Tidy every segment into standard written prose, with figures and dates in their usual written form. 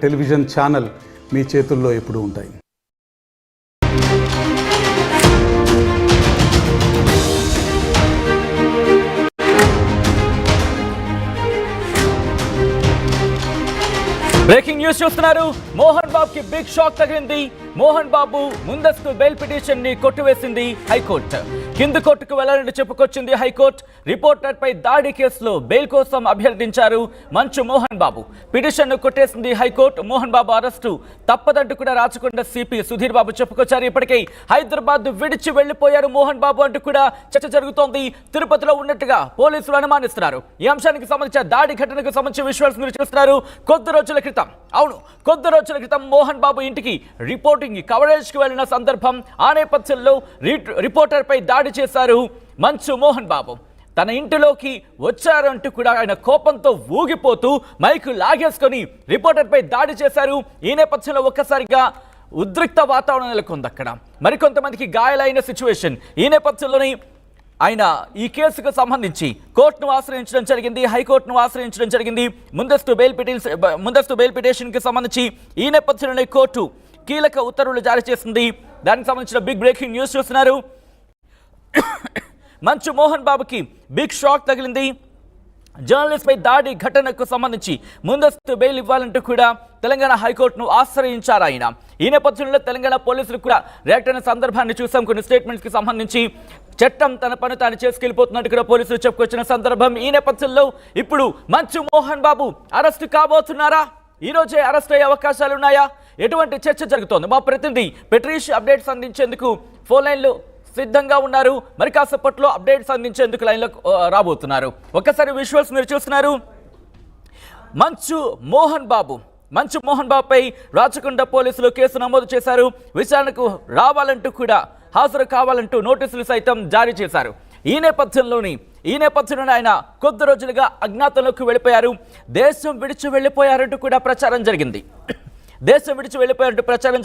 Television channel మీ చేతుల్లో ఎప్పుడూ ఉంటాయి. బ్రేకింగ్ న్యూస్ చూస్తున్నారు. మోహన్ బాబుకి బిగ్ షాక్ తగిలింది. మోహన్ బాబు ముందస్తు బెయిల్ పిటిషన్ ని కొట్టివేసింది హైకోర్టు. కింది కోర్టుకు వెళ్లాలని చెప్పుకొచ్చింది హైకోర్టు. రిపోర్టర్ పై దాడి కేసులో బెయిల్ కోసం అభ్యర్థించారు మంచు మోహన్ బాబు. పిటిషన్ ను కొట్టేసింది హైకోర్టు. మోహన్ బాబు అరెస్టు తప్పదంటూ కూడా రాచకొండ సిపి సుధీర్ బాబు చెప్పుకొచ్చారు. ఇప్పటికే హైదరాబాద్ విడిచి వెళ్లిపోయారు మోహన్ బాబు అంటూ కూడా చర్చ జరుగుతోంది. తిరుపతిలో ఉన్నట్టుగా పోలీసులు అనుమానిస్తున్నారు. ఈ అంశానికి సంబంధించిన దాడి ఘటనకు సంబంధించిన విజువల్స్ మీరు చూస్తున్నారు. కొద్ది రోజుల క్రితం మోహన్ బాబు ఇంటికి రిపోర్టింగ్ కవరేజ్ కి వెళ్లిన సందర్భం. ఆ నేపథ్యంలో రిపోర్టర్ పై దాడి చేశారు మంచు మోహన్ బాబు. తన ఇంటిలోకి వచ్చారంటూ కూడా ఆయన కోపంతో ఊగిపోతూ మైకు లాగేసుకొని రిపోర్టర్ పై దాడి చేశారు. ఈ నేపథ్యంలో ఒక్కసారిగా ఉద్రిక్త వాతావరణం నెలకొంది. అక్కడ మరికొంతమందికి గాయాలైన సిచ్యువేషన్. ఈ నేపథ్యంలోనే ఆయన ఈ కేసుకు సంబంధించి కోర్టును ఆశ్రయించడం జరిగింది. హైకోర్టును ఆశ్రయించడం జరిగింది. ముందస్తు బెయిల్ పిటిషన్కి సంబంధించి ఈ నేపథ్యంలోనే కోర్టు కీలక ఉత్తర్వులు జారీ చేసింది. దానికి సంబంధించిన బిగ్ బ్రేకింగ్ న్యూస్ చూస్తున్నారు. మంచు మోహన్ బాబుకి బిగ్ షాక్ తగిలింది. జర్నలిస్ట్ పై దాడి ఘటనకు సంబంధించి ముందస్తు బెయిల్ ఇవ్వాలంటూ కూడా తెలంగాణ హైకోర్టును ఆశ్రయించారు ఆయన. ఈ నేపథ్యంలో తెలంగాణ పోలీసులు కూడా రియాక్ట్ అయిన సందర్భాన్ని చూసాం. కొన్ని స్టేట్మెంట్స్ కి సంబంధించి చట్టం తన పని తాను చేసుకెళ్లిపోతున్నట్టు కూడా పోలీసులు చెప్పుకొచ్చిన సందర్భం. ఈ నేపథ్యంలో ఇప్పుడు మంచు మోహన్ బాబు అరెస్టు కాబోతున్నారా? ఈ రోజే అరెస్ట్ అయ్యే అవకాశాలు ఉన్నాయా? ఎటువంటి చర్చ జరుగుతోంది? మా ప్రతినిధి పెట్రీష్ అప్డేట్స్ అందించేందుకు ఫోన్ లైన్లో సిద్ధంగా ఉన్నారు. మరి కాసేపట్లో అప్డేట్స్ అందించేందుకు లైన్లో రాబోతున్నారు. ఒక్కసారి విజువల్స్ మీరు చూస్తున్నారు. మంచు మోహన్ బాబుపై రాచకొండ పోలీసులు కేసు నమోదు చేశారు. విచారణకు రావాలంటూ కూడా హాజరు కావాలంటూ నోటీసులు సైతం జారీ చేశారు. ఈ నేపథ్యంలోనే ఆయన కొద్ది రోజులుగా అజ్ఞాతంలోకి వెళ్ళిపోయారు. దేశం విడిచి వెళ్ళిపోయారంటూ కూడా ప్రచారం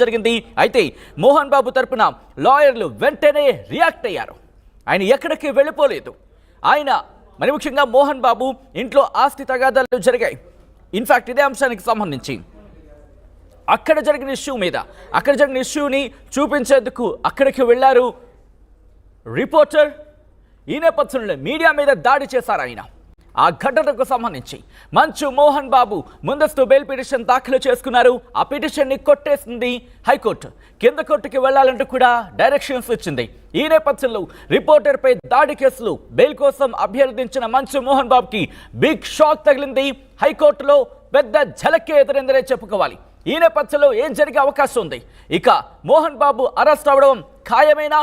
జరిగింది. అయితే మోహన్ బాబు తరపున లాయర్లు వెంటనే రియాక్ట్ అయ్యారు. ఆయన ఎక్కడికి వెళ్ళిపోలేదు. ఆయన మరి ముఖ్యంగా మోహన్ బాబు ఇంట్లో ఆస్తి తగాదాలు జరిగాయి. ఇన్ఫాక్ట్ ఇదే అంశానికి సంబంధించి అక్కడ జరిగిన ఇష్యూని చూపించేందుకు అక్కడికి వెళ్ళారు రిపోర్టర్. ఈ నేపథ్యంలో మీడియా మీద దాడి చేశారు ఆయన. ఆ ఘటనకు సంబంధించి మంచు మోహన్ బాబు ముందస్తు బెయిల్ పిటిషన్ దాఖలు చేసుకున్నారు. ఆ పిటిషన్ని కొట్టేసింది హైకోర్టు. కింద కోర్టుకి వెళ్లాలంటూ కూడా డైరెక్షన్స్ ఇచ్చింది. ఈ నేపథ్యంలో రిపోర్టర్ పై దాడి కేసులో బెయిల్ కోసం అభ్యర్థించిన మంచు మోహన్ బాబుకి బిగ్ షాక్ తగిలింది. హైకోర్టులో పెద్ద ఝలకే ఎదురైందనే చెప్పుకోవాలి. ఈ నేపథ్యంలో ఏం జరిగే అవకాశం ఉంది? ఇక మోహన్ బాబు అరెస్ట్ అవడం ఖాయమేనా?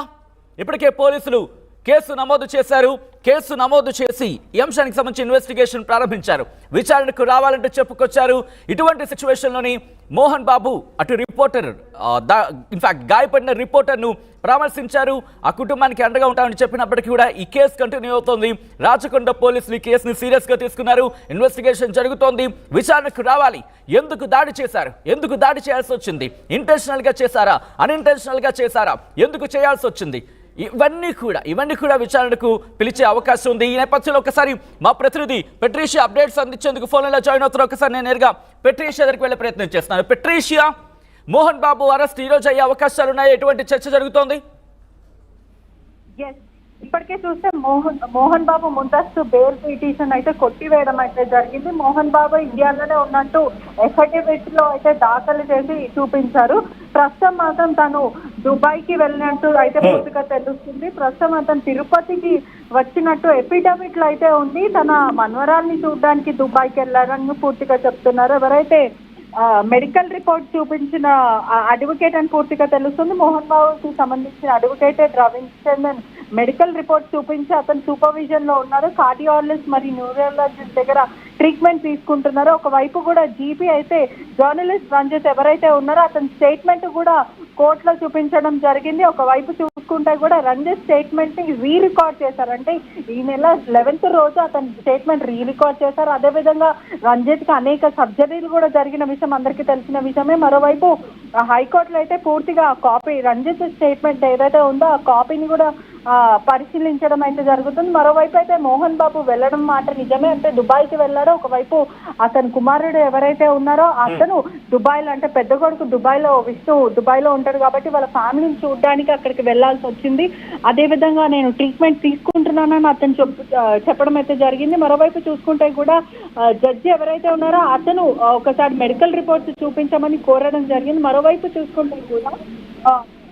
ఇప్పటికే పోలీసులు కేసు నమోదు చేసి ఈ అంశానికి సంబంధించి ఇన్వెస్టిగేషన్ ప్రారంభించారు. విచారణకు రావాలంటూ చెప్పుకొచ్చారు. ఇటువంటి సిచ్యువేషన్లోని మోహన్ బాబు అటు రిపోర్టర్ ఇన్ఫాక్ట్ గాయపడిన రిపోర్టర్ను పరామర్శించారు. ఆ కుటుంబానికి అండగా ఉంటామని చెప్పినప్పటికీ కూడా ఈ కేసు కంటిన్యూ అవుతోంది. రాచకొండ పోలీసులు ఈ కేసుని సీరియస్గా తీసుకున్నారు. ఇన్వెస్టిగేషన్ జరుగుతోంది. విచారణకు రావాలి. ఎందుకు దాడి చేయాల్సి వచ్చింది? ఇంటెన్షనల్గా చేశారా, అన్ఇంటెన్షనల్గా చేశారా, ఎందుకు చేయాల్సి వచ్చింది? ఇవన్నీ కూడా విచారణకు పిలిచే అవకాశం ఉంది. ఈ నేపథ్యంలో ఒకసారి మా ప్రతినిధి పెట్రీషియా అప్డేట్స్ అందించేందుకు ఫోన్లో జాయిన్ అవుతారు. ఒకసారి నేను నేరుగా పెట్రీషియా దగ్గరికి వెళ్ళే ప్రయత్నం చేస్తున్నాను. పెట్రీషియా, మోహన్ బాబు అరెస్ట్ ఈ రోజు అయ్యే అవకాశాలు ఉన్నాయి. ఎటువంటి చర్చ జరుగుతోంది? ఇప్పటికే చూస్తే మోహన్ బాబు ముందస్తు బెయిల్ పిటిషన్ అయితే కొట్టివేయడం అయితే జరిగింది. మోహన్ బాబు ఇండియాలోనే ఉన్నట్టు ఎఫిడవిట్ లో అయితే దాఖలు చేసి చూపించారు. ప్రస్తుతం మాత్రం తను దుబాయ్ కి వెళ్ళినట్టు అయితే పూర్తిగా తెలుస్తుంది. ప్రస్తుతం అతను తిరుపతికి వచ్చినట్టు ఎఫిడవిట్ లో అయితే ఉంది. తన మనవరాల్ని చూడడానికి దుబాయ్కి వెళ్ళారని పూర్తిగా చెప్తున్నారు. ఎవరైతే మెడికల్ రిపోర్ట్ చూపించిన అడ్వకేట్ అని పూర్తిగా తెలుస్తుంది. మోహన్ బాబుకి సంబంధించిన అడ్వకేట్ రవీంద్రన్ మెడికల్ రిపోర్ట్ చూపించి అతను సూపర్విజన్ లో ఉన్నారు. కార్డియాలజిస్ట్ మరియు న్యూరాలజిస్ట్ దగ్గర ట్రీట్మెంట్ తీసుకుంటున్నారు. ఒకవైపు కూడా జీపీ అయితే జర్నలిస్ట్ రంజిత్ ఎవరైతే ఉన్నారో అతని స్టేట్మెంట్ కూడా కోర్టులో చూపించడం జరిగింది. ఒకవైపు చూసుకుంటే కూడా రంజిత్ స్టేట్మెంట్ ని రీరికార్డ్ చేశారు. అంటే ఈ నెల 11th రోజు అతని స్టేట్మెంట్ రీరికార్డ్ చేశారు. అదేవిధంగా రంజిత్ కి అనేక సర్జరీలు కూడా జరిగిన విషయం అందరికీ తెలిసిన విషయమే. మరోవైపు హైకోర్టులో అయితే పూర్తిగా కాపీ రంజిత్ స్టేట్మెంట్ ఏదైతే ఉందో ఆ కాపీని కూడా పరిశీలించడం అయితే జరుగుతుంది. మరోవైపు అయితే మోహన్ బాబు వెళ్ళడం మాట నిజమే, అంటే దుబాయ్కి వెళ్ళాడో, ఒకవైపు అతని కుమారుడు ఎవరైతే ఉన్నారో అతను దుబాయ్లో, అంటే పెద్ద కొడుకు విష్ణు దుబాయ్లో ఉంటాడు కాబట్టి వాళ్ళ ఫ్యామిలీని చూడడానికి అక్కడికి వెళ్లాల్సి వచ్చింది. అదే విధంగా నేను ట్రీట్మెంట్ తీసుకుంటున్నానని అతను చెప్పడం అయితే జరిగింది. మరోవైపు చూసుకుంటే కూడా జడ్జి ఎవరైతే ఉన్నారో అతను ఒకసారి మెడికల్ రిపోర్ట్స్ చూపించమని కోరడం జరిగింది. మరోవైపు చూసుకుంటే కూడా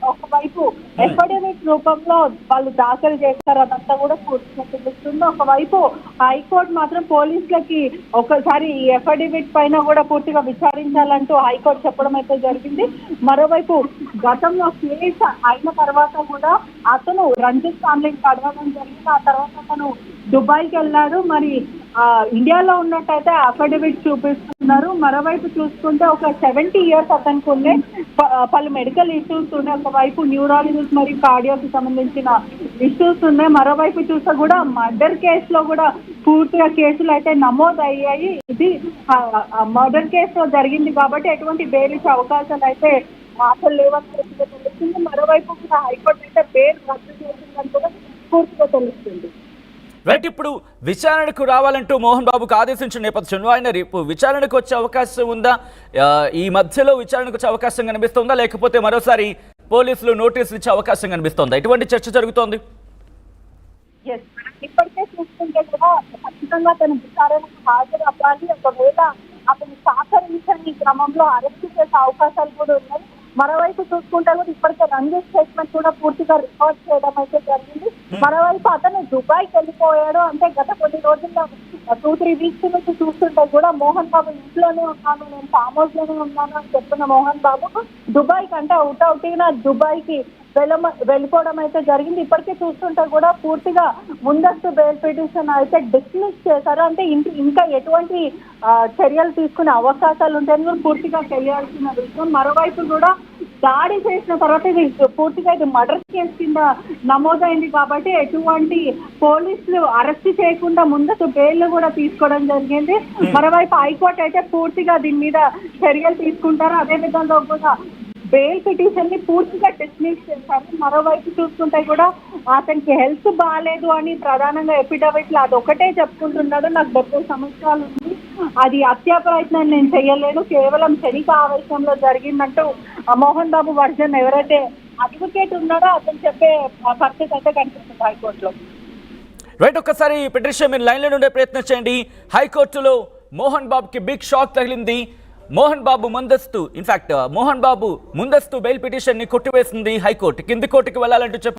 ఒకవైపు ఎఫిడవిట్ రూపంలో వాళ్ళు దాఖలు చేస్తారు, అదంతా కూడా పూర్తిగా తెలుస్తుంది. ఒకవైపు హైకోర్టు మాత్రం పోలీసులకి ఒకసారి ఈ ఎఫిడవిట్ పైన కూడా పూర్తిగా విచారించాలంటూ హైకోర్టు చెప్పడం అయితే జరిగింది. మరోవైపు గతంలో కేసు అయిన తర్వాత కూడా అతను రంజిత్ ఫ్యామిలీకి అడగడం జరిగింది. ఆ తర్వాత అతను దుబాయ్కి వెళ్ళాడు. మరి ఇండియాలో ఉన్నట్టయితే అఫిడవిట్ చూపిస్తున్నారు. మరోవైపు చూసుకుంటే ఒక 70 years అతనికి ఉండే పలు మెడికల్ ఇష్యూస్ ఉన్నాయి. ఒకవైపు న్యూరాలజిస్ట్ మరియు కార్డియోకి సంబంధించిన ఇష్యూస్ ఉన్నాయి. మరోవైపు చూస్తే కూడా మర్డర్ కేసులో కూడా పూర్తిగా కేసులు అయితే నమోదు అయ్యాయి. ఇది మర్డర్ కేసులో జరిగింది కాబట్టి ఎటువంటి బెయిల్ ఇచ్చే అవకాశాలు అయితే అసలు లేవని తెలుస్తుంది. మరోవైపు కూడా హైకోర్టు అయితే బెయిల్ రద్దు చేసిందని కూడా పూర్తిగా తెలుస్తుంది. రైట్, ఇప్పుడు విచారణకు రావాలంటూ మోహన్ బాబుకు ఆదేశించిన నేపథ్యంలో ఆయన రేపు విచారణకు వచ్చే అవకాశం ఉందా? ఈ మధ్యలో విచారణకు వచ్చే అవకాశం కనిపిస్తుందా, లేకపోతే మరోసారి పోలీసులు నోటీసులు ఇచ్చే అవకాశం కనిపిస్తోందా? ఎటువంటి చర్చ జరుగుతోంది? ఇప్పటికే చూసుకుంటే కూడా ఖచ్చితంగా అతను విచారణకు హాజరు అవ్వాలి. ఒకవేళ అతను సహకరించని క్రమంలో అరెస్ట్ చేసే అవకాశాలు కూడా ఉన్నాయి. మరోవైపు చూసుకుంటే కూడా ఇప్పటికే రంజిత్ స్టేట్మెంట్ కూడా పూర్తిగా రికార్డ్ చేయడం అయితే జరిగింది. మరోవైపు అతను దుబాయ్కి వెళ్ళిపోయాడు. అంటే గత కొన్ని రోజుల్లో 2-3 weeks నుంచి చూస్తుంటే కూడా మోహన్ బాబు ఇంట్లోనే ఉన్నాను, నేను ఫామ్ హౌస్ లోనే ఉన్నాను అని చెప్పిన మోహన్ బాబు దుబాయ్కి, అంటే అవుట్గా దుబాయ్కి వెళ్ళిపోవడం అయితే జరిగింది. ఇప్పటికే చూస్తుంటే కూడా పూర్తిగా ముందస్తు బెయిల్ పిటిషన్ అయితే డిస్మిస్ చేశారు. అంటే ఇంకా ఎటువంటి చర్యలు తీసుకునే అవకాశాలు ఉంటాయని కూడా పూర్తిగా తెలియాల్సిన విషయం. మరోవైపు కూడా దాడి చేసిన తర్వాత ఇది పూర్తిగా మర్డర్ కేసు కింద నమోదైంది కాబట్టి ఎటువంటి పోలీసులు అరెస్ట్ చేయకుండా ముందస్తు బెయిల్ కూడా తీసుకోవడం జరిగింది. మరోవైపు హైకోర్టు అయితే పూర్తిగా దీని మీద చర్యలు తీసుకుంటారు. అదేవిధంగా కూడా బెయిల్ పిటిషన్ ని పూర్తిగా డిస్మిస్ చేశారు. మరోవైపు చూసుకుంటే కూడా అతనికి హెల్త్ బాగాలేదు అని ప్రధానంగా ఎఫిడవిట్ లో అదొకటే చెప్పుకుంటున్నాడు. నాకు 70 సంవత్సరాలు ఉంది, అది హత్యా ప్రయత్నం నేను చేయలేను, కేవలం క్షణిక ఆవేశంలో జరిగిందంటూ మోహన్ బాబు వర్జన్ ఎవరైతే అడ్వకేట్ ఉన్నాడో అతను చెప్పే పరిస్థితి అయితే కనిపిస్తుంది హైకోర్టులో. రైట్, ఒక్కసారి పిటిషన్ మీరు లైన్లో ఉండే ప్రయత్నం చేయండి. హైకోర్టులో మోహన్ బాబుకి బిగ్ షాక్ తగిలింది. మోహన్ బాబు ముందస్తు బెయిల్ పిటిషన్ ని కొట్టివేసింది హైకోర్టు. కింది కోర్టుకి వెళ్లాలంటూ చెప్పి